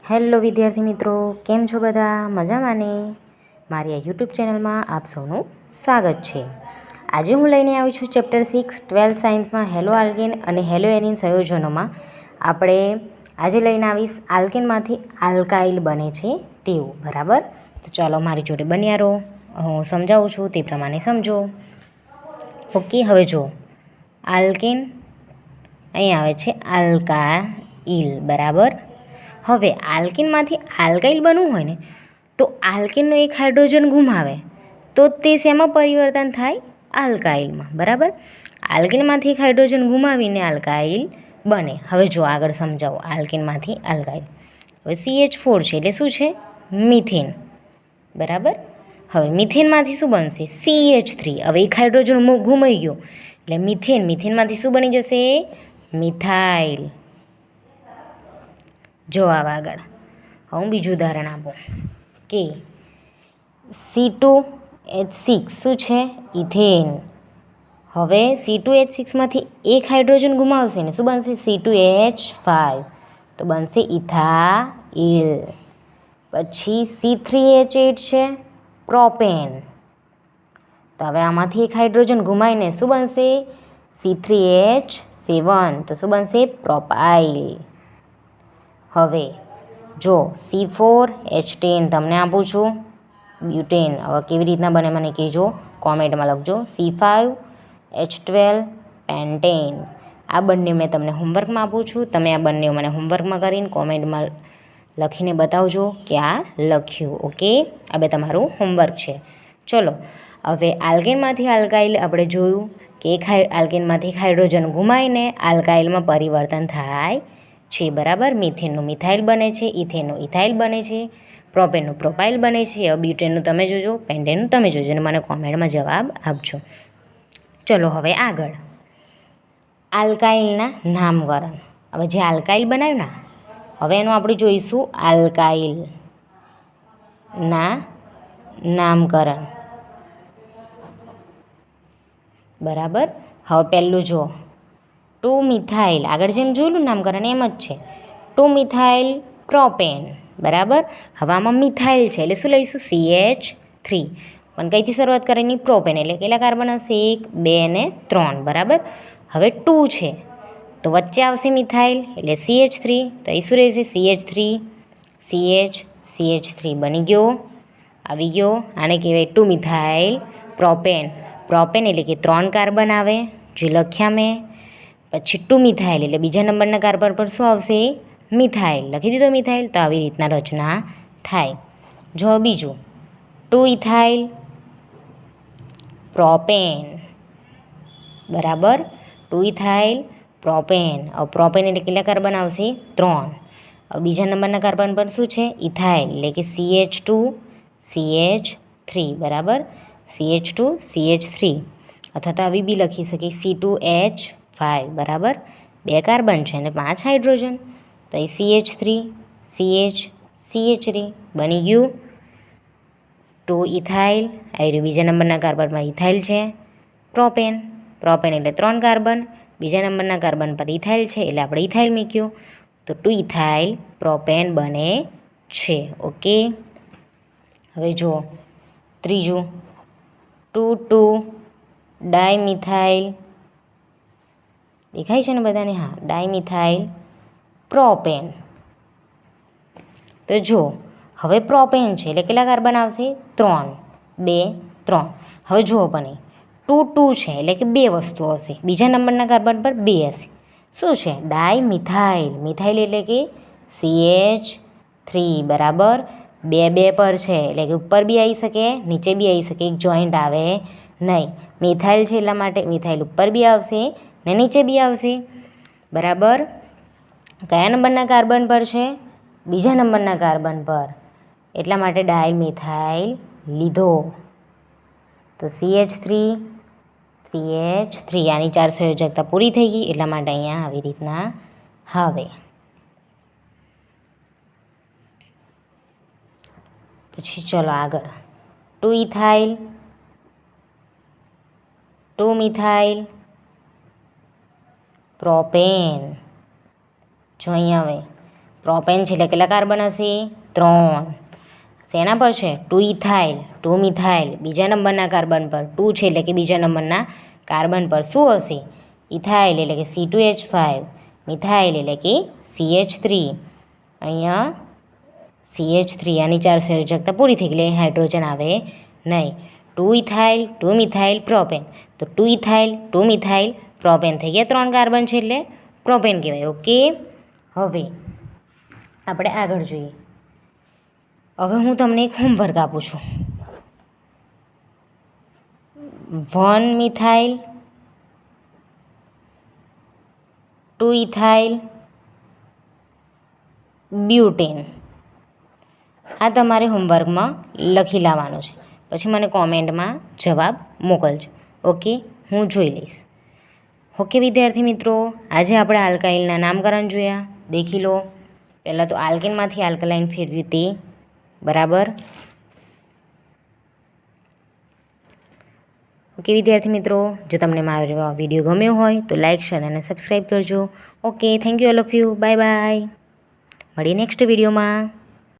Hello વિદ્યાર્થી મિત્રો, કેમ છો બધા? મજામાં ને? મારી આ યુટ્યુબ ચેનલમાં આપ સૌનું સ્વાગત છે. આજે હું લઈને આવી છું ચેપ્ટર 6 12th સાયન્સમાં હેલો આલ્કેન અને હેલો એરિન સંયોજનોમાં. આપણે આજે લઈને આવીશ આલ્કેનમાંથી આલ્કાઇલ બને છે તેવું, બરાબર? તો ચાલો મારી જોડે બન્યા રહો, હું સમજાવું છું તે પ્રમાણે સમજો. ઓકે, હવે જો આલ્કેન અહીં આવે છે આલ્કાઇલ, બરાબર? હવે આલ્કેનમાંથી આલ્કાઇલ બનવું હોય ને તો આલ્કેનનો એક હાઇડ્રોજન ગુમાવે તો તે શેમાં પરિવર્તન થાય? આલ્કાઇલમાં, બરાબર? આલ્કેનમાંથી એક હાઇડ્રોજન ગુમાવીને આલ્કાઇલ બને. હવે જો આગળ સમજાવો આલ્કેનમાંથી આલ્કાઇલ. હવે CH4 છે એટલે શું છે? મિથેન, બરાબર? હવે મિથેનમાંથી શું બનશે? CH3. હવે એક હાઇડ્રોજન ગુમાઈ ગયો એટલે મિથેનમાંથી શું બની જશે? મિથાઇલ. જો આવા આગળ હું બીજું ઉદાહરણ આપું કે C2H6 શું છે? ઇથેન. હવે C2H6માંથી એક હાઇડ્રોજન ગુમાવશે ને શું બનશે? C2H5 તો બનશે ઇથાઇલ. પછી C3H8 છે પ્રોપેન. તો હવે આમાંથી એક હાઇડ્રોજન ગુમાવીને શું બનશે? C3H7 તો શું બનશે? પ્રોપાઇલ. હવે જો C4H10 તમને આપું છું બ્યુટેન. હવે કેવી રીતના બને મને કહેજો, કોમેન્ટમાં લખજો. C5H12 pentane. આ બંને મેં તમને હોમવર્કમાં આપું છું. તમે આ બંને મને હોમવર્કમાં કરીને કોમેન્ટમાં લખીને બતાવજો કે આ લખ્યું. ઓકે, આ બે તમારું હોમવર્ક છે. ચલો, હવે આલ્કેનમાંથી આલ્કાઇલ આપણે જોયું કે એક આલ્કેનમાંથી એક હાઇડ્રોજન ગુમાવીને આલ્કાઇલમાં પરિવર્તન થાય છે, બરાબર? મિથેનનું મિથાઇલ બને છે, ઇથેનનું ઇથાઇલ બને છે, પ્રોપેનનું પ્રોપાઇલ બને છે. હવે બ્યુટેનનું તમે જોજો, પેન્ટેનનું તમે જોજો અને મને કોમેન્ટમાં જવાબ આપજો. ચલો હવે આગળ આલ્કાઇલના નામકરણ. હવે જે આલ્કાઇલ બનાવ્યું ને હવે એનું આપણે જોઈશું આલ્કાઇલના નામકરણ, બરાબર? હવે પહેલું જો 2 મિથાઇલ, આગળ જેમ જોયેલું નામકરણ એમ જ છે. 2 મિથાઇલ પ્રોપેન, બરાબર? હવે આમાં મિથાઇલ છે એટલે શું લઈશું? CH3. પણ કઈથી શરૂઆત કરેની? પ્રોપેન. એટલે કેટલા કાર્બન હશે? 1 2 અને 3, બરાબર? હવે 2 છે તો વચ્ચે આવશે મિથાઇલ એટલે CH3. તો એ શું રહેશે? CH3 CH3 બની ગયો, આવી ગયો. આને કહેવાય 2 મિથાઇલ પ્રોપેન. પ્રોપેન એટલે કે 3 કાર્બન આવે જે લખ્યા મેં. પછી 2 મિથાઇલ એટલે બીજા નંબરના કાર્બન પર શું આવશે? મિથાઇલ. લખી દીધો મિથાઇલ. તો આવી રીતના રચના થાય. જો બીજું 2 ઇથાઇલ પ્રોપેન, બરાબર? 2 ઇથાઇલ પ્રોપેન. હવે પ્રોપેન એટલે કેટલા કાર્બન આવશે? 3. હવે બીજા નંબરના કાર્બન પર શું છે? ઇથાઇલ એટલે કે CH2 CH3, બરાબર? CH2 CH3. અથવા તો આવી બી લખી શકીએ C2H5, બરાબર? 2 કાર્બન છે અને 5 હાઇડ્રોજન. તો એ CH3 CH3 બની ગયું. 2 ઇથાઇલ આવી બીજા નંબરના કાર્બન પર ઇથાઇલ છે. પ્રોપેન એટલે 3 કાર્બન, બીજા નંબરના કાર્બન પર ઇથાઇલ છે એટલે આપણે ઇથાઇલ મૂક્યું. તો 2 ઇથાઇલ પ્રોપેન બને છે. ઓકે, હવે જુઓ ત્રીજું 2 ડાયમિથાઇલ. દેખાય છે ને બધાને? હા, ડાયમિથાઇલ પ્રોપેન. તો જો હવે પ્રોપેન છે એટલે કેટલા કાર્બન આવશે? 3 2 3. હવે જુઓ બને 2 છે એટલે કે 2 વસ્તુ હશે, બીજા નંબરના કાર્બન પર 2 હશે. શું છે? ડાયમિથાઇલ. મિથાઇલ એટલે કે CH3, બરાબર? 2 પર છે એટલે કે ઉપર બી આવી શકે નીચે બી આવી શકે, એક જોઈન્ટ આવે નહીં. મિથાઇલ છે એટલા માટે મિથાઇલ ઉપર બી આવશે ને નીચે બી આવશે, બરાબર? કયા નંબરના કાર્બન પર છે? બીજા નંબરના કાર્બન પર, એટલા માટે ડાયમિથાઇલ લીધો. તો CH3 આની 4 સંયોજકતા પૂરી થઈ ગઈ એટલા માટે અહીંયા આવી રીતના આવે. પછી ચલો આગળ 2 ઇથાઇલ 2 મિથાઇલ પ્રોપેન. જો અહીં આવે પ્રોપેન છે એટલે કેટલા કાર્બન હશે? 3. શેના પર છે? 2 ઇથાઇલ, 2 મિથાઇલ, બીજા નંબરના કાર્બન પર. 2 છે એટલે કે બીજા નંબરના કાર્બન પર શું હશે? ઇથાઇલ એટલે કે C2H5, મિથાઇલ એટલે કે CH3. અહીંયા CH3 આની 4 સંયોજકતા પૂરી થઈ ગઈ, હાઇડ્રોજન આવે નહીં. 2 ઇથાઇલ, 2 મિથાઇલ, પ્રોપેન. તો 2 ઇથાઇલ, 2 મિથાઇલ, પ્રોપેન થઈ ગયા. 3 કાર્બન છે એટલે પ્રોપેન કહેવાય. ઓકે, હવે આપણે આગળ જોઈએ. હવે હું તમને એક હોમવર્ક આપું છું. 1 મિથાઇલ, 2 ઇથાઇલ, બ્યુટેન. આ તમારે હોમવર્કમાં લખી લાવવાનું છે. પછી મને કોમેન્ટમાં જવાબ મોકલજો. ઓકે, હું જોઈ લઈશ. ઓકે વિદ્યાર્થી મિત્રો, આજે આપણે આલ્કાઇલના નામકરણ જોયા. દેખી લો. પહેલાં તો આલ્કેનમાંથી આલ્કલાઇન ફેરવ્યું તે બરાબર. ઓકે વિદ્યાર્થી મિત્રો, જો તમને મારો વિડીયો ગમ્યો હોય તો લાઇક, શેર અને સબસ્ક્રાઈબ કરજો. Okay, thank you all of you. Bye bye. મળીએ નેક્સ્ટ વિડીયોમાં.